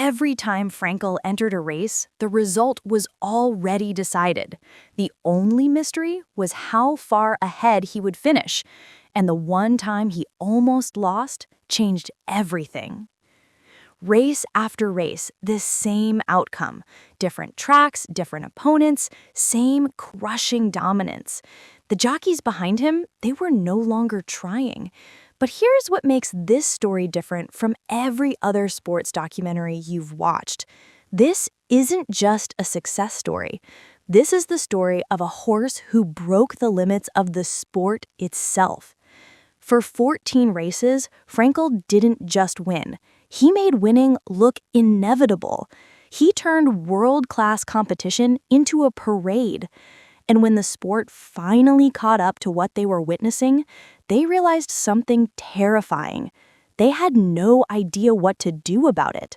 Every time Frankel entered a race, the result was already decided. The only mystery was how far ahead he would finish, and the one time he almost lost changed everything. Race after race, this same outcome. Different tracks, different opponents, same crushing dominance. The jockeys behind him, they were no longer trying. But here's what makes this story different from every other sports documentary you've watched. This isn't just a success story. This is the story of a horse who broke the limits of the sport itself. For 14 races, Frankel didn't just win. He made winning look inevitable. He turned world-class competition into a parade. And when the sport finally caught up to what they were witnessing, they realized something terrifying. They had no idea what to do about it.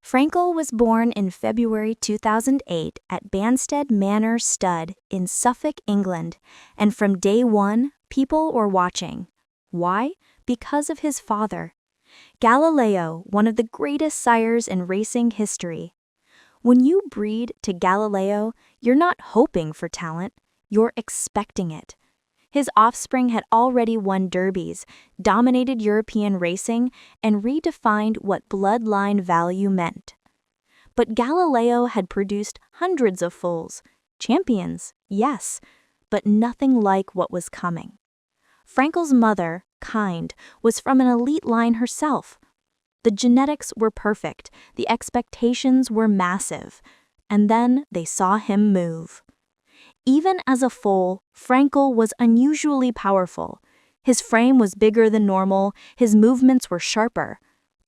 Frankel was born in February 2008 at Banstead Manor Stud in Suffolk, England, and from day one, people were watching. Why? Because of his father. Galileo, one of the greatest sires in racing history. When you breed to Galileo, you're not hoping for talent, you're expecting it. His offspring had already won derbies, dominated European racing, and redefined what bloodline value meant. But Galileo had produced hundreds of foals, champions, yes, but nothing like what was coming. Frankel's mother, Kind, was from an elite line herself. The genetics were perfect, the expectations were massive, and then they saw him move. Even as a foal, Frankel was unusually powerful. His frame was bigger than normal, his movements were sharper.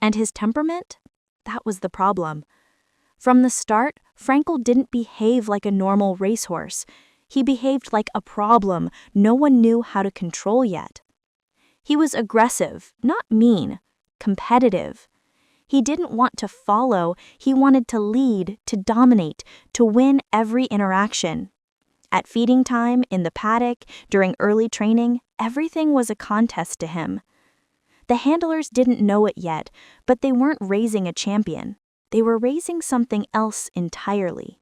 And his temperament? That was the problem. From the start, Frankel didn't behave like a normal racehorse. He behaved like a problem no one knew how to control yet. He was aggressive, not mean, competitive. He didn't want to follow, he wanted to lead, to dominate, to win every interaction. At feeding time, in the paddock, during early training, everything was a contest to him. The handlers didn't know it yet, but they weren't raising a champion. They were raising something else entirely.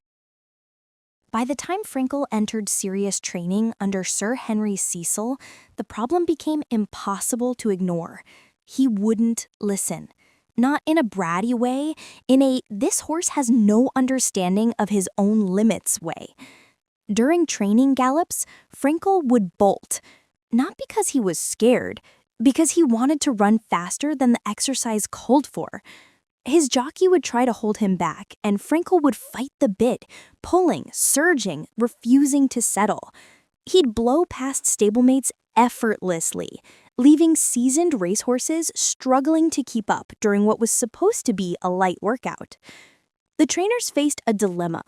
By the time Frankel entered serious training under Sir Henry Cecil, the problem became impossible to ignore. He wouldn't listen. Not in a bratty way, in a "this horse has no understanding of his own limits" way. During training gallops, Frankel would bolt, not because he was scared, because he wanted to run faster than the exercise called for. His jockey would try to hold him back, and Frankel would fight the bit, pulling, surging, refusing to settle. He'd blow past stablemates effortlessly, leaving seasoned racehorses struggling to keep up during what was supposed to be a light workout. The trainers faced a dilemma.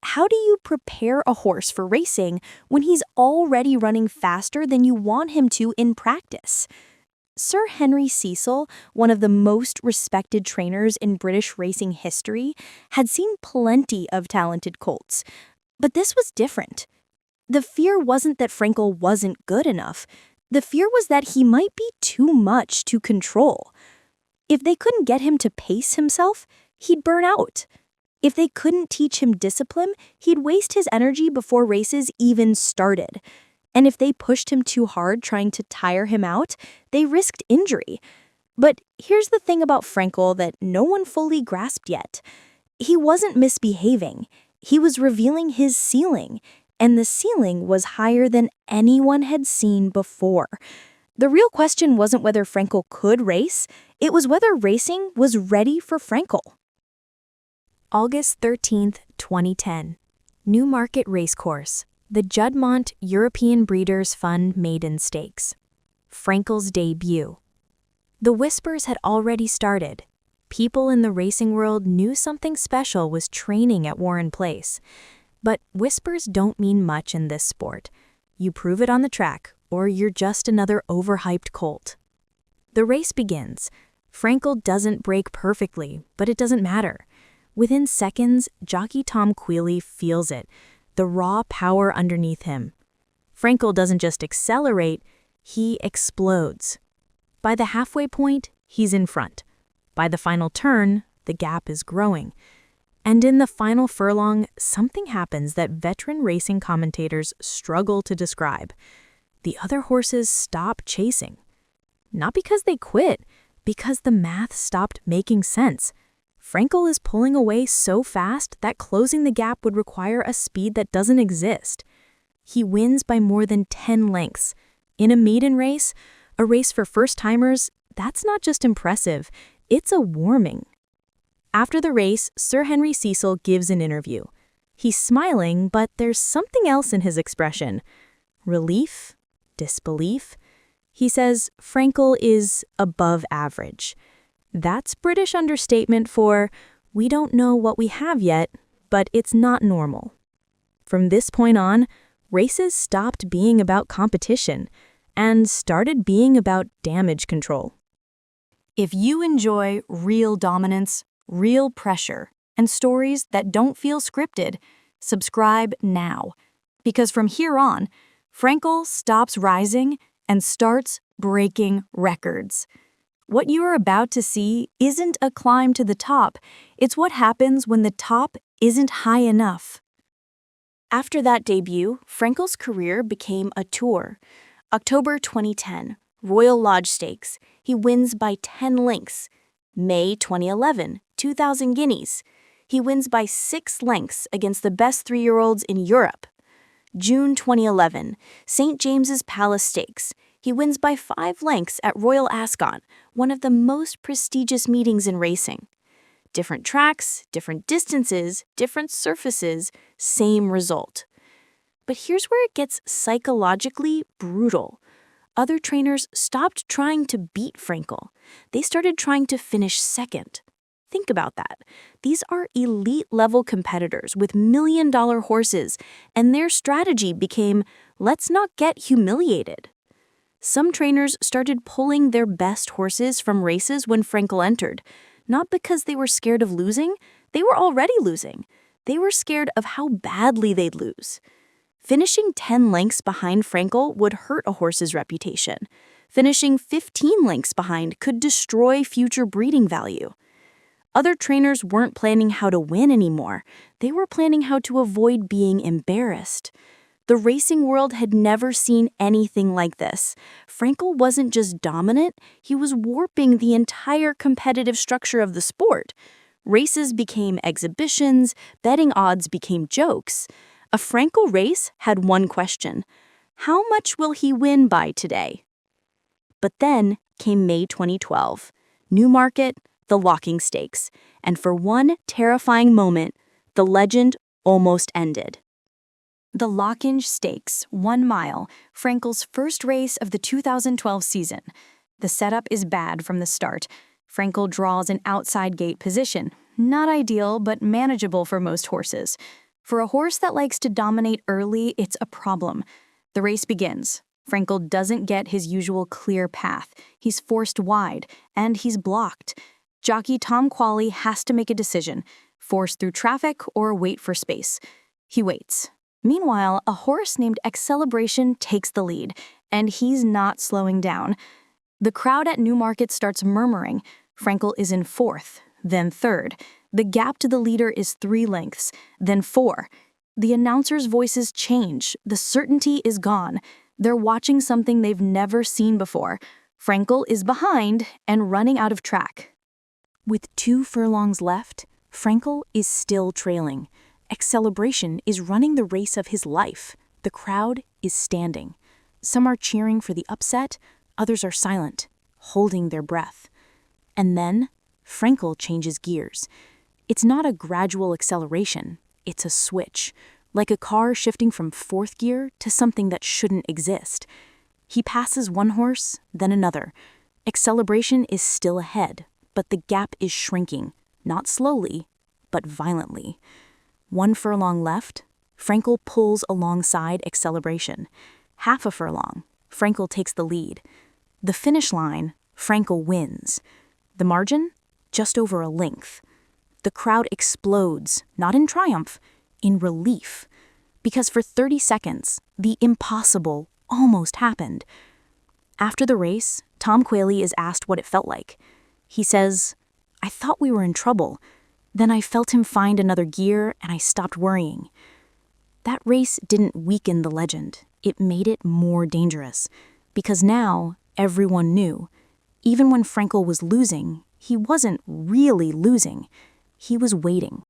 How do you prepare a horse for racing when he's already running faster than you want him to in practice? Sir Henry Cecil, one of the most respected trainers in British racing history, had seen plenty of talented colts. But this was different. The fear wasn't that Frankel wasn't good enough. The fear was that he might be too much to control. If they couldn't get him to pace himself, he'd burn out. If they couldn't teach him discipline, he'd waste his energy before races even started. And if they pushed him too hard trying to tire him out, they risked injury. But here's the thing about Frankel that no one fully grasped yet. He wasn't misbehaving. He was revealing his ceiling, and the ceiling was higher than anyone had seen before. The real question wasn't whether Frankel could race, it was whether racing was ready for Frankel. August 13, 2010. Newmarket Racecourse, the Juddmonte European Breeders' Fund Maiden Stakes. Frankel's debut. The whispers had already started. People in the racing world knew something special was training at Warren Place. But whispers don't mean much in this sport. You prove it on the track, or you're just another overhyped colt. The race begins. Frankel doesn't break perfectly, but it doesn't matter. Within seconds, jockey Tom Queally feels it, the raw power underneath him. Frankel doesn't just accelerate, he explodes. By the halfway point, he's in front. By the final turn, The gap is growing. And in the final furlong, something happens that veteran racing commentators struggle to describe. The other horses stop chasing. Not because they quit, because the math stopped making sense. Frankel is pulling away so fast that closing the gap would require a speed that doesn't exist. He wins by more than 10 lengths. In a maiden race, a race for first-timers, that's not just impressive, it's a warming. After the race, Sir Henry Cecil gives an interview. He's smiling, but there's something else in his expression. Relief? Disbelief? He says Frankel is above average. That's British understatement for, we don't know what we have yet, but it's not normal. From this point on, races stopped being about competition and started being about damage control. If you enjoy real dominance, real pressure, and stories that don't feel scripted, subscribe now. Because from here on, Frankel stops rising and starts breaking records. What you are about to see isn't a climb to the top, it's what happens when the top isn't high enough. After that debut, Frankel's career became a tour. October 2010, Royal Lodge Stakes. He wins by 10 lengths. May 2011, 2,000 guineas. He wins by 6 lengths against the best 3-year-olds in Europe. June 2011, St. James's Palace Stakes. He wins by 5 lengths at Royal Ascot, one of the most prestigious meetings in racing. Different tracks, different distances, different surfaces, same result. But here's where it gets psychologically brutal. Other trainers stopped trying to beat Frankel. They started trying to finish second. Think about that. These are elite-level competitors with million-dollar horses, and their strategy became, let's not get humiliated. Some trainers started pulling their best horses from races when Frankel entered, not because they were scared of losing. They were already losing. They were scared of how badly they'd lose. Finishing 10 lengths behind Frankel would hurt a horse's reputation. Finishing 15 lengths behind could destroy future breeding value. Other trainers weren't planning how to win anymore. They were planning how to avoid being embarrassed. The racing world had never seen anything like this. Frankel wasn't just dominant, he was warping the entire competitive structure of the sport. Races became exhibitions, betting odds became jokes. A Frankel race had one question: how much will he win by today? But then came May 2012, Newmarket, the Locking Stakes, and for one terrifying moment, the legend almost ended. The Locking Stakes, 1 mile, Frankel's first race of the 2012 season. The setup is bad from the start. Frankel draws an outside gate position. Not ideal, but manageable for most horses. For a horse that likes to dominate early, it's a problem. The race begins. Frankel doesn't get his usual clear path. He's forced wide, and he's blocked. Jockey Tom Qualley has to make a decision: force through traffic or wait for space. He waits. Meanwhile, a horse named Celebration takes the lead, and he's not slowing down. The crowd at Newmarket starts murmuring. Frankel is in 4th, then 3rd. The gap to the leader is 3 lengths, then 4. The announcers' voices change. The certainty is gone. They're watching something they've never seen before. Frankel is behind and running out of track. With 2 furlongs left, Frankel is still trailing. Celebration is running the race of his life. The crowd is standing. Some are cheering for the upset, others are silent, holding their breath. And then, Frankel changes gears. It's not a gradual acceleration, it's a switch, like a car shifting from 4th gear to something that shouldn't exist. He passes one horse, then another. Celebration is still ahead, but the gap is shrinking, not slowly, but violently. 1 furlong left, Frankel pulls alongside Celebration. Half a furlong, Frankel takes the lead. The finish line, Frankel wins. The margin? Just over a length. The crowd explodes, not in triumph, in relief. Because for 30 seconds, the impossible almost happened. After the race, Tom Qualley is asked what it felt like. He says, I thought we were in trouble. Then I felt him find another gear, and I stopped worrying. That race didn't weaken the legend. It made it more dangerous. Because now, everyone knew. Even when Frankel was losing, he wasn't really losing. He was waiting.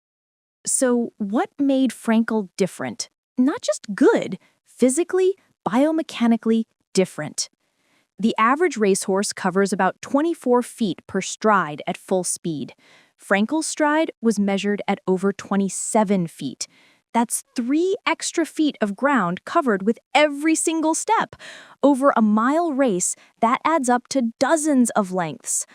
So what made Frankel different? Not just good, physically, biomechanically different. The average racehorse covers about 24 feet per stride at full speed. Frankel's stride was measured at over 27 feet. That's 3 extra feet of ground covered with every single step. Over a mile race, that adds up to dozens of lengths.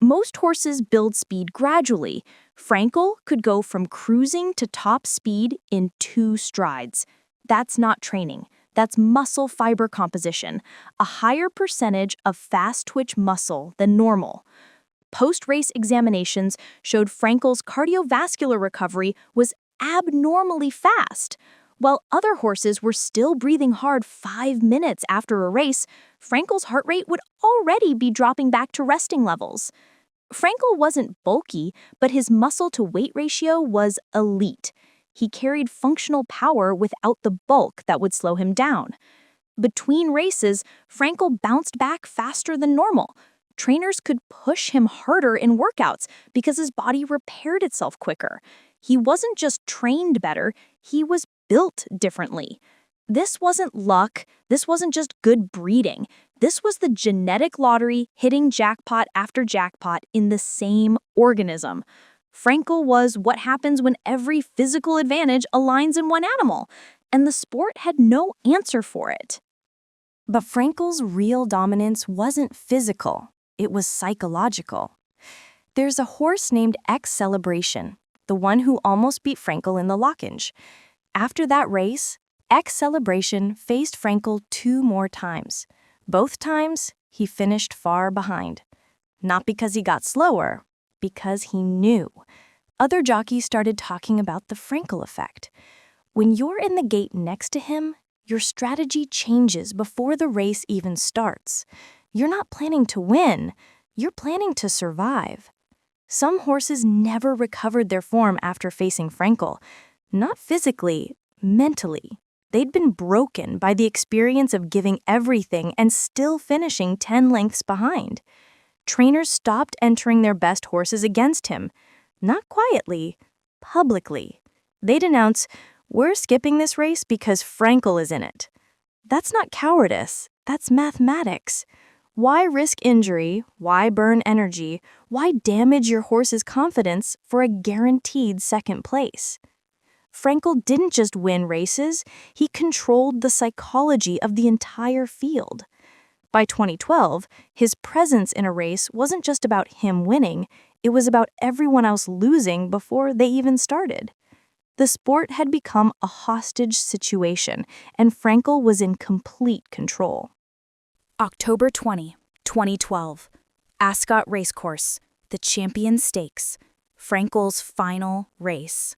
Most horses build speed gradually. Frankel could go from cruising to top speed in 2 strides. That's not training. That's muscle fiber composition, a higher percentage of fast-twitch muscle than normal. Post-race examinations showed Frankel's cardiovascular recovery was abnormally fast. While other horses were still breathing hard 5 minutes after a race, Frankel's heart rate would already be dropping back to resting levels. Frankel wasn't bulky, but his muscle-to-weight ratio was elite. He carried functional power without the bulk that would slow him down. Between races, Frankel bounced back faster than normal. Trainers could push him harder in workouts because his body repaired itself quicker. He wasn't just trained better, he was built differently. This wasn't luck, this wasn't just good breeding. This was the genetic lottery hitting jackpot after jackpot in the same organism. Frankel was what happens when every physical advantage aligns in one animal, and the sport had no answer for it. But Frankel's real dominance wasn't physical, it was psychological. There's a horse named X Celebration, the one who almost beat Frankel in the Lockinge. After that race, X Celebration faced Frankel 2 more times. Both times, he finished far behind. Not because he got slower, because he knew. Other jockeys started talking about the Frankel effect. When you're in the gate next to him, your strategy changes before the race even starts. You're not planning to win, you're planning to survive. Some horses never recovered their form after facing Frankel. Not physically, mentally. They'd been broken by the experience of giving everything and still finishing 10 lengths behind. Trainers stopped entering their best horses against him. Not quietly, publicly. They'd announce, "We're skipping this race because Frankel is in it." That's not cowardice, that's mathematics. Why risk injury? Why burn energy? Why damage your horse's confidence for a guaranteed second place? Frankel didn't just win races, he controlled the psychology of the entire field. By 2012, his presence in a race wasn't just about him winning, it was about everyone else losing before they even started. The sport had become a hostage situation, and Frankel was in complete control. October 20, 2012. Ascot Racecourse, the Champions Stakes, Frankel's final race.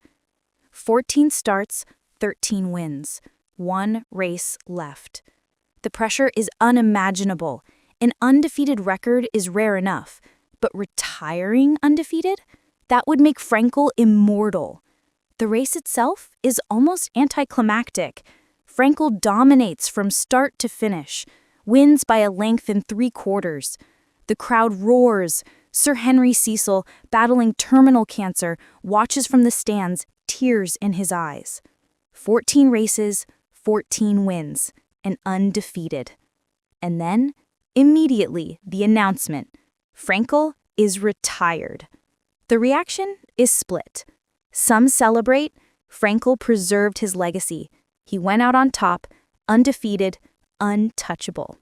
14 starts, 13 wins, 1 race left. The pressure is unimaginable. An undefeated record is rare enough, but retiring undefeated? That would make Frankel immortal. The race itself is almost anticlimactic. Frankel dominates from start to finish, wins by a length and 3/4. The crowd roars. Sir Henry Cecil, battling terminal cancer, watches from the stands, tears in his eyes. 14 races, 14 wins, and undefeated. And then, immediately, the announcement: Frankel is retired. The reaction is split. Some celebrate. Frankel preserved his legacy. He went out on top, undefeated, untouchable.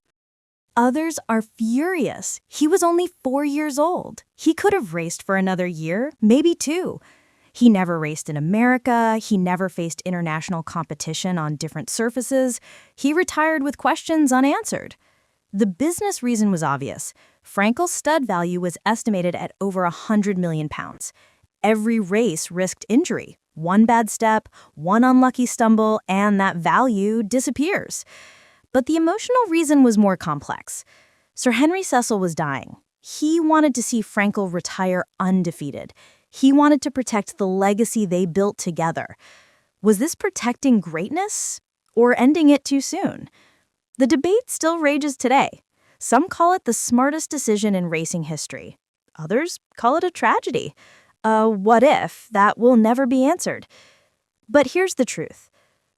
Others are furious. He was only 4 years old. He could have raced for another year, maybe 2. He never raced in America. He never faced international competition on different surfaces. He retired with questions unanswered. The business reason was obvious. Frankel's stud value was estimated at over £100 million. Every race risked injury. One bad step, one unlucky stumble, and that value disappears. But the emotional reason was more complex. Sir Henry Cecil was dying. He wanted to see Frankel retire undefeated. He wanted to protect the legacy they built together. Was this protecting greatness or ending it too soon? The debate still rages today. Some call it the smartest decision in racing history. Others call it a tragedy. A what if that will never be answered. But here's the truth.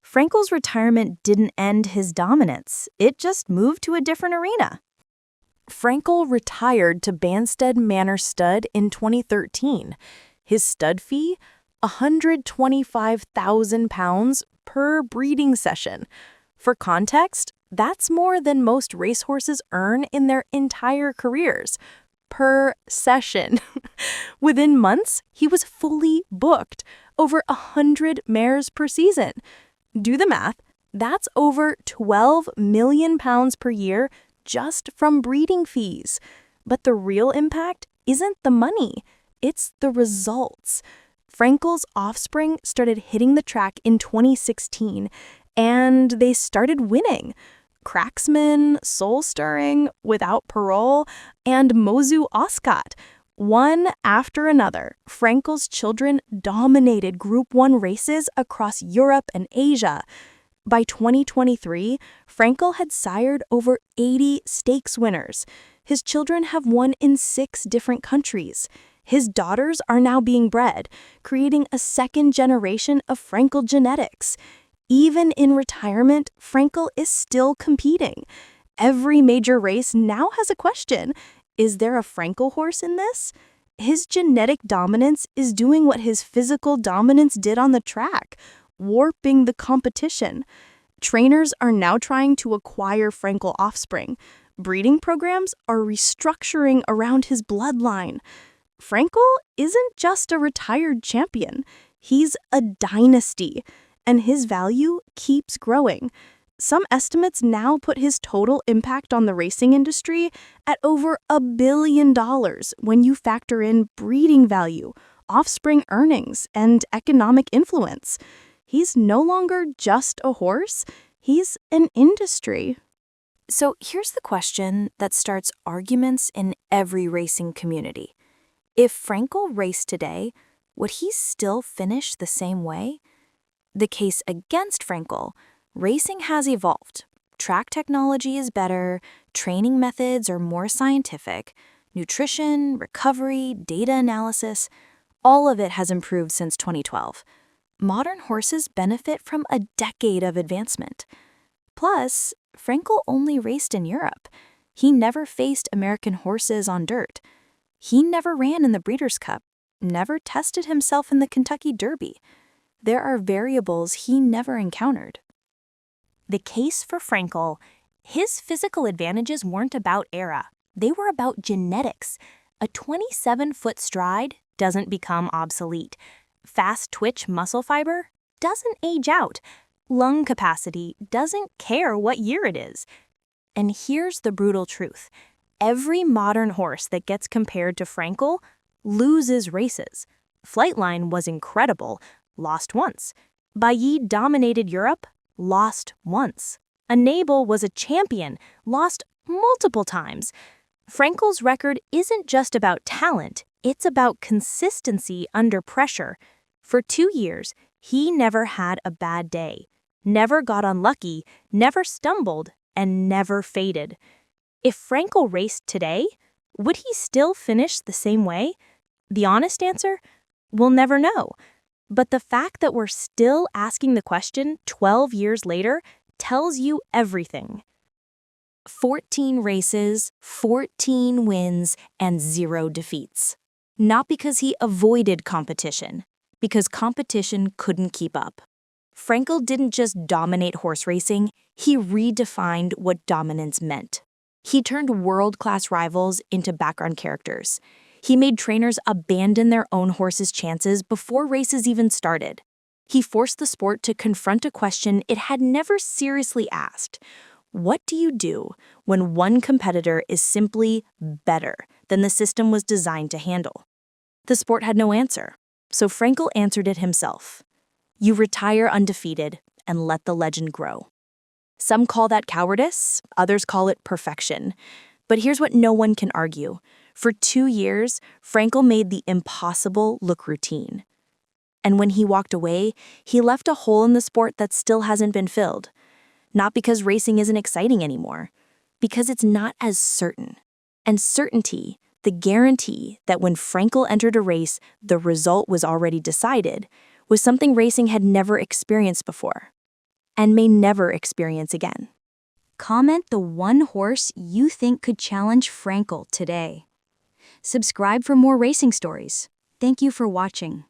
Frankel's retirement didn't end his dominance. It just moved to a different arena. Frankel retired to Banstead Manor Stud in 2013. His stud fee? £125,000 per breeding session. For context, that's more than most racehorses earn in their entire careers. Per session. Within months, he was fully booked. Over 100 mares per season. Do the math. That's over £12 million per year just from breeding fees. But the real impact isn't the money. It's the results. Frankel's offspring started hitting the track in 2016, and they started winning. Cracksman, Soul Stirring, Without Parole, and Mozu Oscott. One after another, Frankel's children dominated Group 1 races across Europe and Asia. By 2023, Frankel had sired over 80 stakes winners. His children have won in 6 different countries. His daughters are now being bred, creating a second generation of Frankel genetics. Even in retirement, Frankel is still competing. Every major race now has a question. Is there a Frankel horse in this? His genetic dominance is doing what his physical dominance did on the track, warping the competition. Trainers are now trying to acquire Frankel offspring. Breeding programs are restructuring around his bloodline. Frankel isn't just a retired champion. He's a dynasty, and his value keeps growing. Some estimates now put his total impact on the racing industry at over $1 billion when you factor in breeding value, offspring earnings, and economic influence. He's no longer just a horse, he's an industry. So here's the question that starts arguments in every racing community. If Frankel raced today, would he still finish the same way? The case against Frankel: racing has evolved. Track technology is better, training methods are more scientific, nutrition, recovery, data analysis, all of it has improved since 2012. Modern horses benefit from a decade of advancement. Plus, Frankel only raced in Europe. He never faced American horses on dirt. He never ran in the Breeders' Cup, never tested himself in the Kentucky Derby. There are variables he never encountered. The case for Frankel: his physical advantages weren't about era. They were about genetics. A 27-foot stride doesn't become obsolete. Fast twitch muscle fiber doesn't age out. Lung capacity doesn't care what year it is. And here's the brutal truth. Every modern horse that gets compared to Frankel loses races. Flightline was incredible, lost once. Bailly dominated Europe, lost once. Enable was a champion, lost multiple times. Frankel's record isn't just about talent, it's about consistency under pressure. For 2 years, he never had a bad day, never got unlucky, never stumbled, and never faded. If Frankel raced today, would he still finish the same way? The honest answer? We'll never know. But the fact that we're still asking the question 12 years later tells you everything. 14 races, 14 wins, and 0 defeats. Not because he avoided competition, because competition couldn't keep up. Frankel didn't just dominate horse racing, he redefined what dominance meant. He turned world-class rivals into background characters. He made trainers abandon their own horses' chances before races even started. He forced the sport to confront a question it had never seriously asked. What do you do when one competitor is simply better than the system was designed to handle? The sport had no answer, so Frankel answered it himself. You retire undefeated and let the legend grow. Some call that cowardice, others call it perfection. But here's what no one can argue. For 2 years, Frankel made the impossible look routine. And when he walked away, he left a hole in the sport that still hasn't been filled. Not because racing isn't exciting anymore, because it's not as certain. And certainty, the guarantee that when Frankel entered a race, the result was already decided, was something racing had never experienced before, and may never experience again. Comment the one horse you think could challenge Frankel today. Subscribe for more racing stories. Thank you for watching.